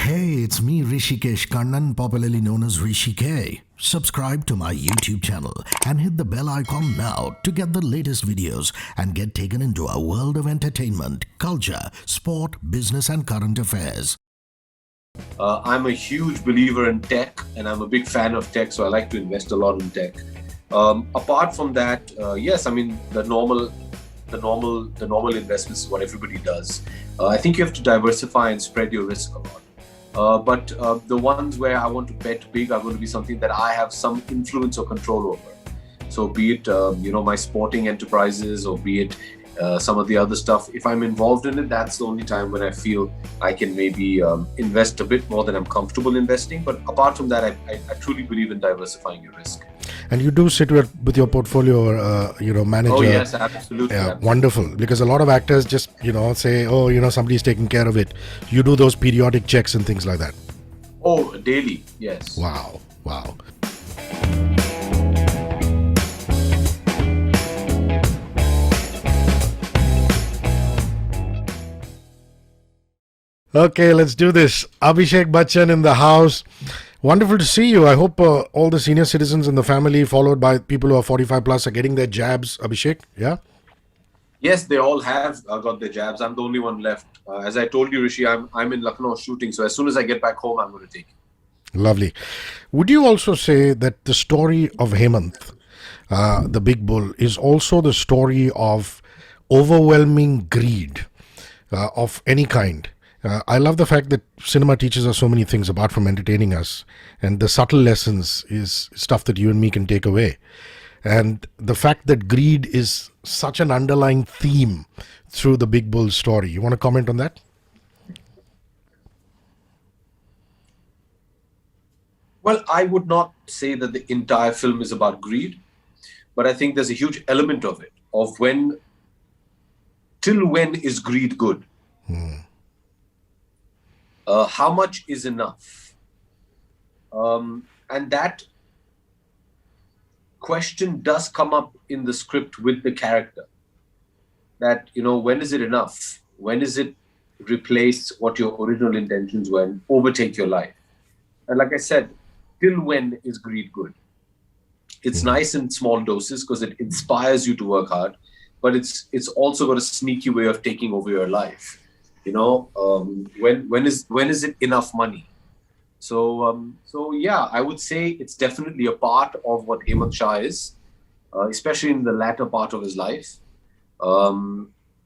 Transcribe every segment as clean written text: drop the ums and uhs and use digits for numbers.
Hey, it's me, Hrishikesh Kannan, popularly known as Hrishi K. Subscribe to my YouTube channel and hit the bell icon now to get the latest videos and get taken into a world of entertainment, culture, sport, business, and current affairs. I'm a huge believer in tech, and I'm a big fan of tech, so I like to invest a lot in tech. Apart from that, yes, I mean the normal investments is what everybody does. I think you have to diversify and spread your risk a lot. But the ones where I want to bet big are going to be something that I have some influence or control over. So be it my sporting enterprises, or be it some of the other stuff. If I'm involved in it, that's the only time when I feel I can maybe invest a bit more than I'm comfortable investing. But apart from that, I truly believe in diversifying your risk. And you do sit with your portfolio, manager. Oh yes, absolutely. Yeah, Absolutely. wonderful. Because a lot of actors just, say, somebody's taking care of it. You do those periodic checks and things like that. Oh, daily, yes. Wow. Okay, let's do this. Abhishek Bachchan in the house. Wonderful to see you. I hope all the senior citizens in the family, followed by people who are 45 plus, are getting their jabs, Abhishek. Yeah? Yes, they all have got their jabs. I'm the only one left. As I told you, Rishi, I'm in Lucknow shooting. So as soon as I get back home, I'm going to take it. Lovely. Would you also say that the story of Hemant, the big bull, is also the story of overwhelming greed of any kind? I love the fact that cinema teaches us so many things apart from entertaining us, and the subtle lessons is stuff that you and me can take away. And the fact that greed is such an underlying theme through the Big Bull story. You want to comment on that? Well, I would not say that the entire film is about greed, but I think there's a huge element of it, of till when is greed good? How much is enough? And that question does come up in the script with the character. That, when is it enough? When is it replace what your original intentions were and overtake your life? And like I said, till when is greed good? It's nice in small doses because it inspires you to work hard, but it's also got a sneaky way of taking over your life. When is it enough money? So yeah, I would say it's definitely a part of what Hemant Shah is, especially in the latter part of his life.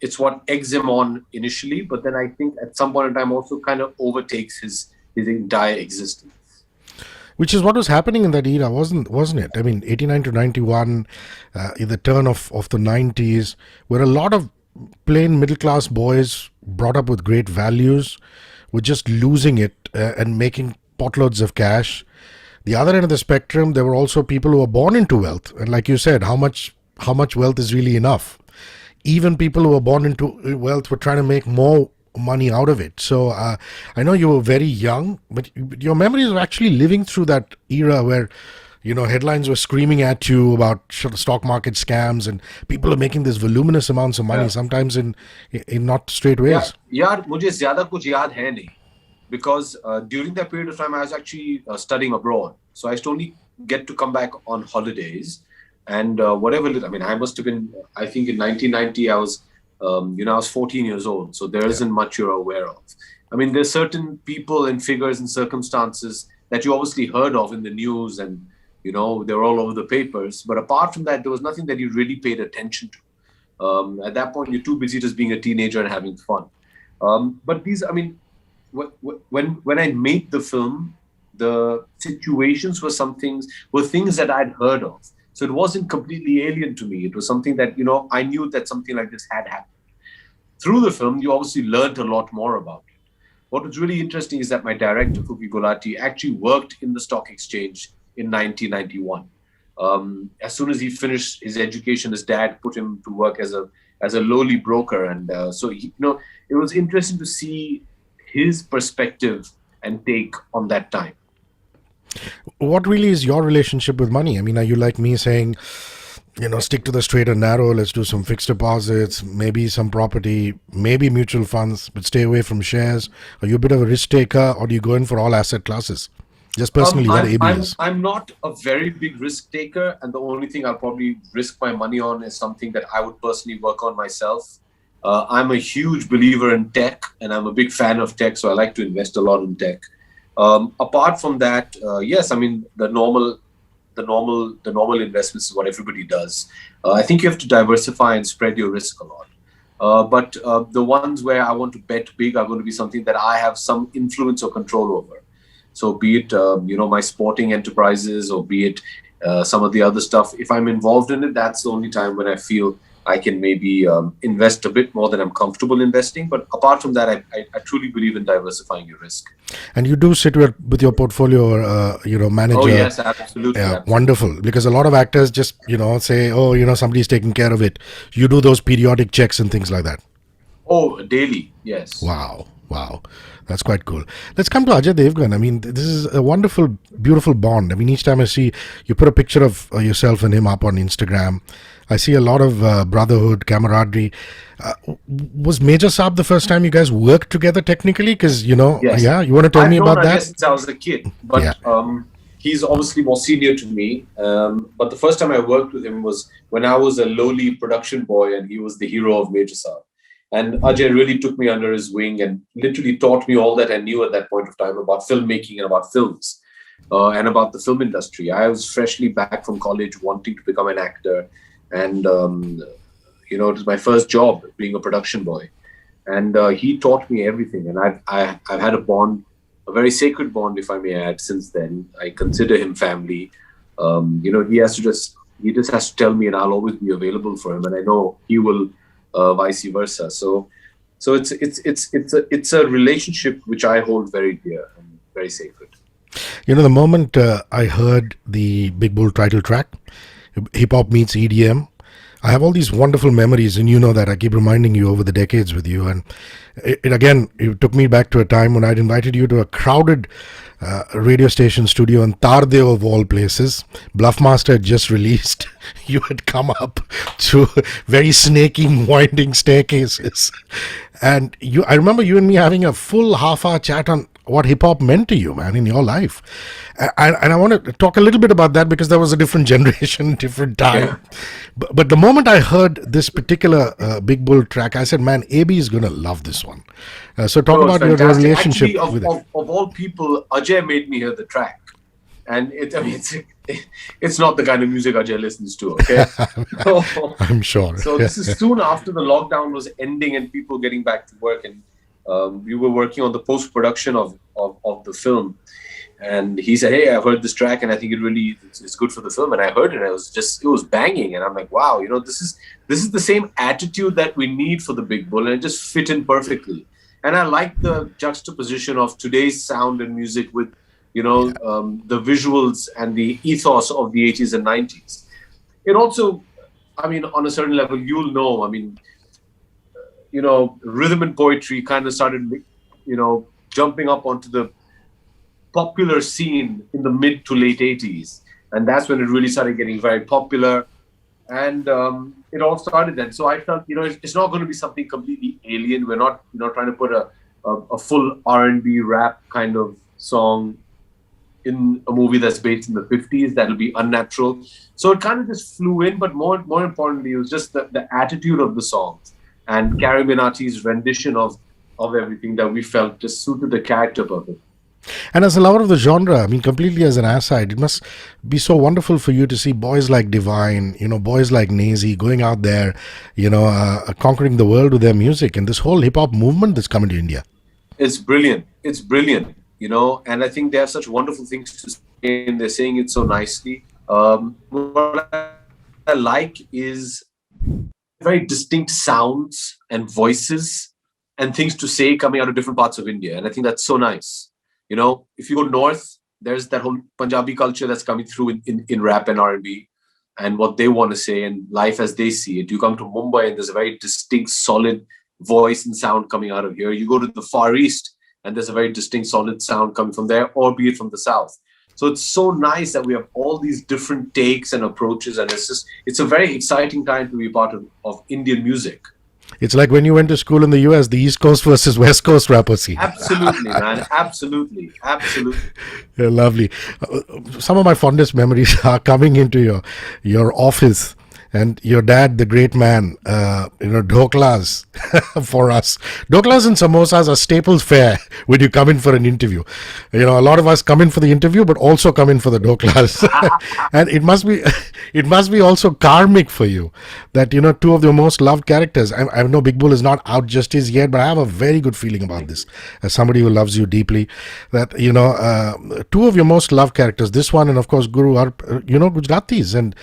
It's what eggs him on initially, but then I think at some point in time also kind of overtakes his entire existence. Which is what was happening in that era, wasn't it? I mean, 89 to 91, in the turn of the 90s, where a lot of plain middle-class boys brought up with great values were just losing it and making potloads of cash. The other end of the spectrum, there were also people who were born into wealth. And like you said, how much wealth is really enough? Even people who were born into wealth were trying to make more money out of it. So I know you were very young, but your memories are actually living through that era where headlines were screaming at you about stock market scams, and people are making these voluminous amounts of money, sometimes in not straight ways. Yeah, मुझे ज़्यादा कुछ याद है नहीं, because during that period of time I was actually studying abroad, so I used to only get to come back on holidays, and whatever. I mean, I must have been. I think in 1990 I was, I was 14 years old, so there isn't much you're aware of. I mean, there's certain people and figures and circumstances that you obviously heard of in the news, and they're all over the papers. But apart from that, there was nothing that you really paid attention to. At that point, you're too busy just being a teenager and having fun. But these, I mean, when I made the film, the situations were things that I'd heard of. So it wasn't completely alien to me. It was something that, I knew that something like this had happened. Through the film, you obviously learned a lot more about it. What was really interesting is that my director, Kookie Gulati, actually worked in the stock exchange in 1991. As soon as he finished his education, his dad put him to work as a lowly broker, and so it was interesting to see his perspective and take on that time. What really is your relationship with money? I mean, are you like me saying, stick to the straight and narrow. Let's do some fixed deposits, maybe some property, maybe mutual funds, but stay away from shares? Are you a bit of a risk taker, or do you go in for all asset classes? Just personally, what AB is. I'm not a very big risk taker, and the only thing I'll probably risk my money on is something that I would personally work on myself. I'm a huge believer in tech, and I'm a big fan of tech, so I like to invest a lot in tech. Apart from that, yes, I mean the normal investments is what everybody does. I think you have to diversify and spread your risk a lot. But the ones where I want to bet big are going to be something that I have some influence or control over. So be it my sporting enterprises, or be it some of the other stuff. If I'm involved in it, that's the only time when I feel I can maybe invest a bit more than I'm comfortable investing. But apart from that, I truly believe in diversifying your risk. And you do sit with your portfolio, manager. Oh yes, absolutely. Yeah, wonderful. Because a lot of actors just, say, oh, somebody's taking care of it. You do those periodic checks and things like that. Oh, daily, yes. Wow. That's quite cool. Let's come to Ajay Devgn. I mean, this is a wonderful, beautiful bond. I mean, each time I see you put a picture of yourself and him up on Instagram, I see a lot of brotherhood, camaraderie. Was Major Saab the first time you guys worked together technically? Because, Yes. Yeah, you want to tell me about that? Since I was a kid, but he's obviously more senior to me. But the first time I worked with him was when I was a lowly production boy, and he was the hero of Major Saab. And Ajay really took me under his wing and literally taught me all that I knew at that point of time about filmmaking and about films and about the film industry. I was freshly back from college wanting to become an actor. And, it was my first job being a production boy. And he taught me everything. And I've had a bond, a very sacred bond, if I may add, since then. I consider him family. He just has to tell me, and I'll always be available for him. And I know he will. Vice versa. So it's a relationship which I hold very dear and very sacred. The moment I heard the Big Bull title track, hip hop meets EDM, I have all these wonderful memories, and you know that I keep reminding you over the decades with you. And it took me back to a time when I'd invited you to a crowded radio station studio in Tardeo of all places. Bluffmaster had just released. You had come up through very snaky, winding staircases. And I remember you and me having a full half-hour chat on what hip-hop meant to you, man, in your life. And I want to talk a little bit about that, because there was a different generation, different time. Yeah. But the moment I heard this particular Big Bull track, I said, man, AB is going to love this one. So talk about your relationship with it. Of all people, Ajay made me hear the track. And it's not the kind of music Ajay listens to, okay? I'm sure. So this is soon after the lockdown was ending and people getting back to work. And we were working on the post-production of the film. And he said, hey, I've heard this track and I think it's good for the film. And I heard it and it was banging. And I'm like, wow, this is the same attitude that we need for the Big Bull. And it just fit in perfectly. And I like the juxtaposition of today's sound and music with, the visuals and the ethos of the 80s and 90s. It also, on a certain level, rhythm and poetry kind of started, jumping up onto the popular scene in the mid to late 80s. And that's when it really started getting very popular. And it all started then. So I felt, it's not going to be something completely alien. We're not, trying to put a full R&B rap kind of song in a movie that's based in the 50s. That'll be unnatural. So it kind of just flew in. But more importantly, it was just the attitude of the songs. And Carrie Minati's rendition of everything that we felt just suited the character perfectly. And as a lover of the genre, completely as an aside, it must be so wonderful for you to see boys like Divine, boys like Nazy going out there, conquering the world with their music, and this whole hip-hop movement that's coming to India. It's brilliant. And I think they have such wonderful things to say, and they're saying it so nicely. What I like is very distinct sounds and voices and things to say coming out of different parts of India. And I think that's so nice. If you go north, there's that whole Punjabi culture that's coming through in rap and R&B and what they want to say and life as they see it. You come to Mumbai and there's a very distinct, solid voice and sound coming out of here. You go to the Far East and there's a very distinct, solid sound coming from there, or be it from the South. So it's so nice that we have all these different takes and approaches, and it's a very exciting time to be part of Indian music. It's like when you went to school in the US, the East Coast versus West Coast rapper scene. Absolutely, man. Absolutely. Yeah, lovely. Some of my fondest memories are coming into your office, and your dad, the great man, dhoklas for us. Dhoklas and samosas are staples fare when you come in for an interview. A lot of us come in for the interview, but also come in for the dhoklas. And it must be also karmic for you that, two of your most loved characters. I know Big Bull is not out just as yet, but I have a very good feeling about this as somebody who loves you deeply. That, two of your most loved characters, this one and of course Guru, are, Gujaratis. And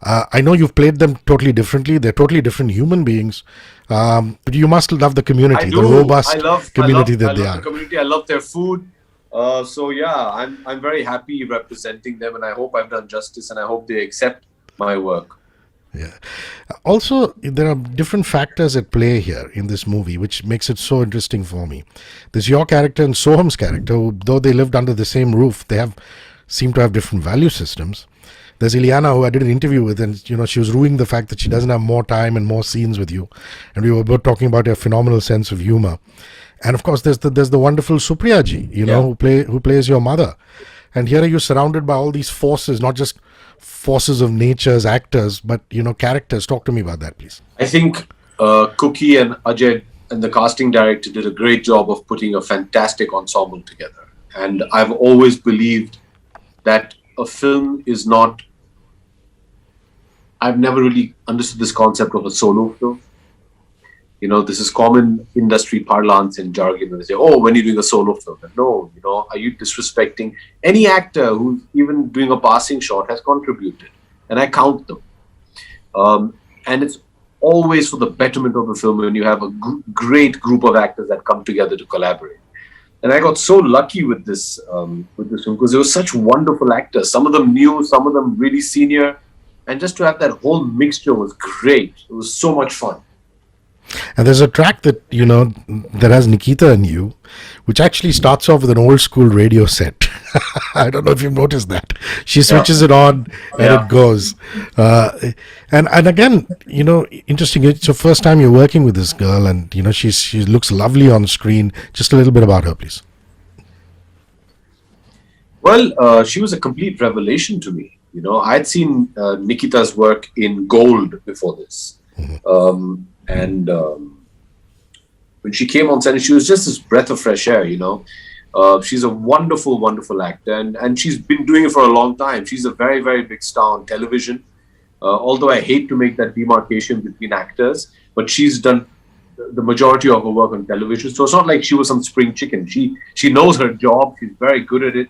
I know you've played them totally differently. They're totally different human beings. But you must love the community, the robust community that they are. I love the community. I love their food. So yeah, I'm very happy representing them, and I hope I've done justice, and I hope they accept my work. Yeah. Also, there are different factors at play here in this movie, which makes it so interesting for me. There's your character and Soham's character, who, though they lived under the same roof, seem to have different value systems. There's Ileana, who I did an interview with, and she was ruining the fact that she doesn't have more time and more scenes with you. And we were both talking about her phenomenal sense of humor. And of course, there's the wonderful Supriya ji, who plays your mother. And here are you surrounded by all these forces, not just forces of nature as actors, but characters. Talk to me about that, please. I think Cookie and Ajay and the casting director did a great job of putting a fantastic ensemble together. And I've always believed that a film is not. I've never really understood this concept of a solo film. This is common industry parlance and jargon. They say, "Oh, when you're doing a solo film." No, are you disrespecting any actor who's even doing a passing shot has contributed, and I count them. And it's always for the betterment of the film when you have a great group of actors that come together to collaborate. And I got so lucky with this film because there were such wonderful actors. Some of them new, some of them really senior. And just to have that whole mixture was great. It was so much fun. And there's a track that, that has Nikita and you, which actually starts off with an old school radio set. I don't know if you've noticed that. She switches it on and it goes. And again, interesting. It's the first time you're working with this girl, and, she looks lovely on screen. Just a little bit about her, please. Well, she was a complete revelation to me. I'd seen Nikita's work in Gold before this. Mm-hmm. And when she came on set, she was just this breath of fresh air, She's a wonderful, wonderful actor, and she's been doing it for a long time. She's a very, very big star on television. Although I hate to make that demarcation between actors, but she's done the majority of her work on television. So it's not like she was some spring chicken. She knows her job. She's very good at it.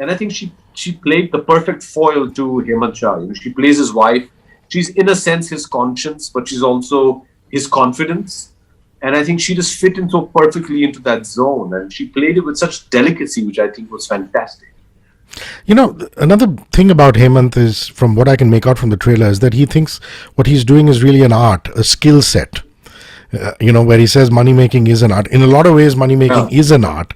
And I think she played the perfect foil to Hemant Shah. She plays his wife. She's in a sense his conscience, but she's also his confidence. And I think she just fit in so perfectly into that zone. And she played it with such delicacy, which I think was fantastic. Another thing about Hemant is, from what I can make out from the trailer, is that he thinks what he's doing is really an art, a skill set. Where he says money making is an art. In a lot of ways, money making is an art.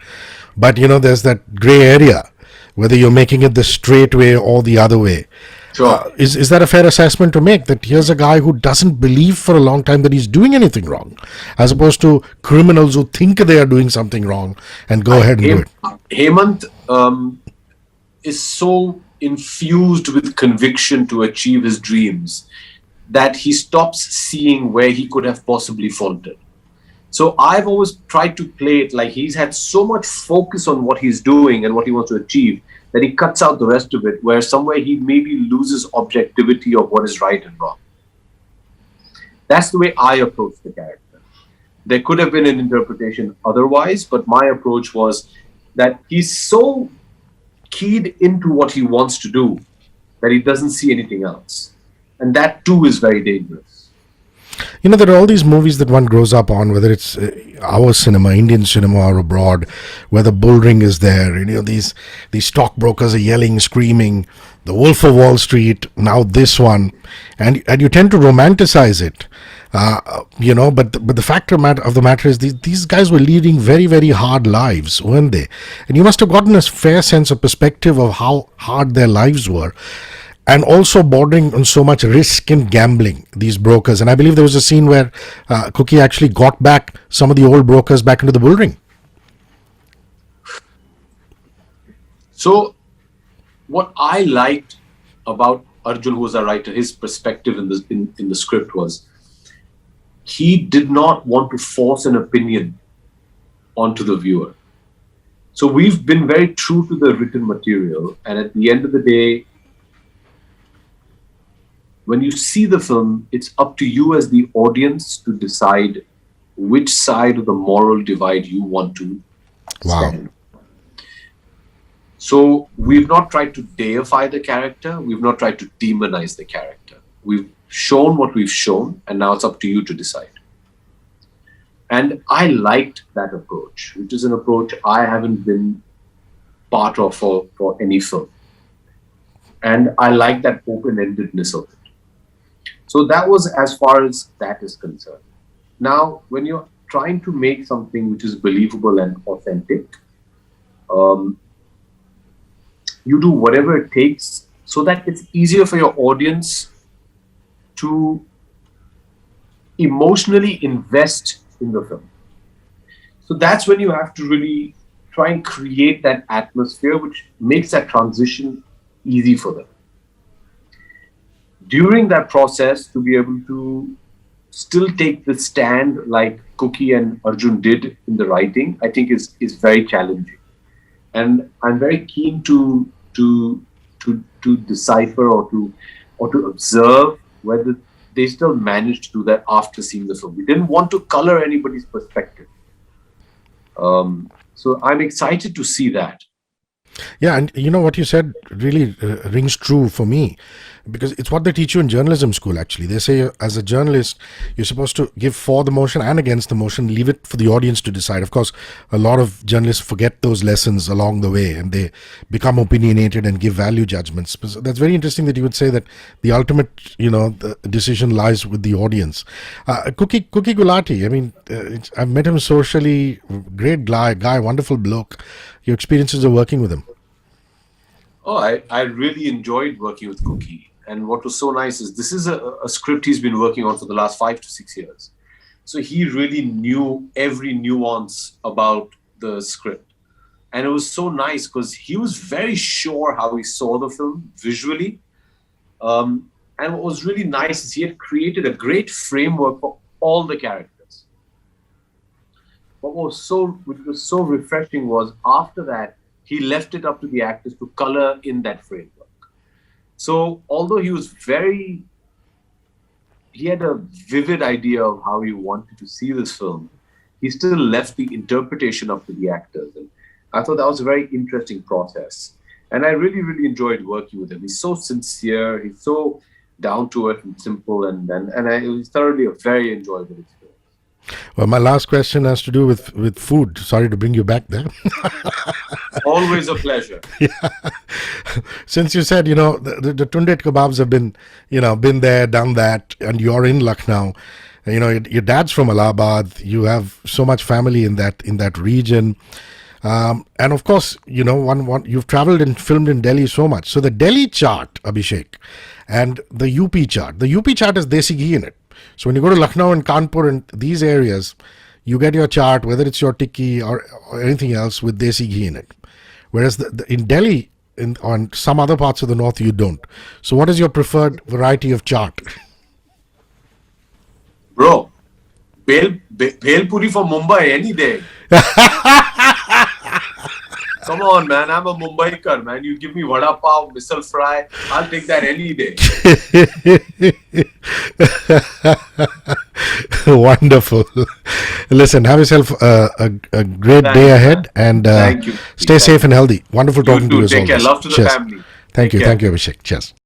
But, there's that gray area, whether you're making it the straight way or the other way. Sure. Is that a fair assessment to make, that here's a guy who doesn't believe for a long time that he's doing anything wrong, as opposed to criminals who think they are doing something wrong and go ahead and do it? Hemant is so infused with conviction to achieve his dreams that he stops seeing where he could have possibly faltered. So I've always tried to play it like he's had so much focus on what he's doing and what he wants to achieve that he cuts out the rest of it, where somewhere he maybe loses objectivity of what is right and wrong. That's the way I approach the character. There could have been an interpretation otherwise, but my approach was that he's so keyed into what he wants to do that he doesn't see anything else. And that too is very dangerous. There are all these movies that one grows up on, whether it's our cinema, Indian cinema, or abroad, where the bull ring is there. These stockbrokers are yelling, screaming. The Wolf of Wall Street, now this one, and you tend to romanticize it. But the fact of the matter is these guys were leading very, very hard lives, weren't they? And you must have gotten a fair sense of perspective of how hard their lives were, and also bordering on so much risk in gambling, these brokers. And I believe there was a scene where Cookie actually got back some of the old brokers back into the bull ring. So what I liked about Arjun, who was a writer, his perspective in the script was he did not want to force an opinion onto the viewer. So we've been very true to the written material, and at the end of the day, when you see the film, it's up to you as the audience to decide which side of the moral divide you want to stand. So we've not tried to deify the character. We've not tried to demonize the character. We've shown what we've shown, and now it's up to you to decide. And I liked that approach, which is an approach I haven't been part of for any film. And I like that open-endedness of it. So that was as far as that is concerned. Now, when you're trying to make something which is believable and authentic, you do whatever it takes so that it's easier for your audience to emotionally invest in the film. So that's when you have to really try and create that atmosphere which makes that transition easy for them. During that process, to be able to still take the stand like Cookie and Arjun did in the writing, I think is very challenging. And I'm very keen to decipher or to observe whether they still managed to do that after seeing the film. We didn't want to color anybody's perspective. So I'm excited to see that. Yeah, and you know what you said really rings true for me, because it's what they teach you in journalism school, actually. They say as a journalist, you're supposed to give for the motion and against the motion, leave it for the audience to decide. Of course, a lot of journalists forget those lessons along the way and they become opinionated and give value judgments. So that's very interesting that you would say that the ultimate, the decision lies with the audience. Cookie Gulati, I mean, I've met him socially, great guy, wonderful bloke. Your experiences of working with him? Oh, I really enjoyed working with Cookie. And what was so nice is this is a script he's been working on for the last 5 to 6 years. So he really knew every nuance about the script. And it was so nice because he was very sure how he saw the film visually. And what was really nice is he had created a great framework for all the characters. Which was so refreshing was after that, he left it up to the actors to color in that framework. So although he had a vivid idea of how he wanted to see this film, he still left the interpretation up to the actors. And I thought that was a very interesting process. And I really, really enjoyed working with him. He's so sincere, he's so down to earth and simple, and it was thoroughly a very enjoyable experience. Well, my last question has to do with food. Sorry to bring you back there. Always a pleasure. Yeah. Since you said, the tundet kebabs have been there, done that, and you're in Lucknow. Your dad's from Allahabad. You have so much family in that region. And of course, you've traveled and filmed in Delhi so much. So the Delhi chaat, Abhishek, and the UP chaat. The UP chaat has desi ghee in it. So when you go to Lucknow and Kanpur and these areas, you get your chaat, whether it's your tikki or anything else, with desi ghee in it. Whereas in Delhi, on some other parts of the north, you don't. So what is your preferred variety of chaat? Bro, Bhel Puri from Mumbai any day. Come on, man. I'm a Mumbaikar, man. You give me vada pav, misal fry, I'll take that any day. Wonderful. Listen, have yourself a great day ahead, and Thank you. stay safe and healthy. Wonderful talking to you as Take care. always. Love to the Cheers. family. Thank Take you. care. Thank you, Abhishek. Cheers.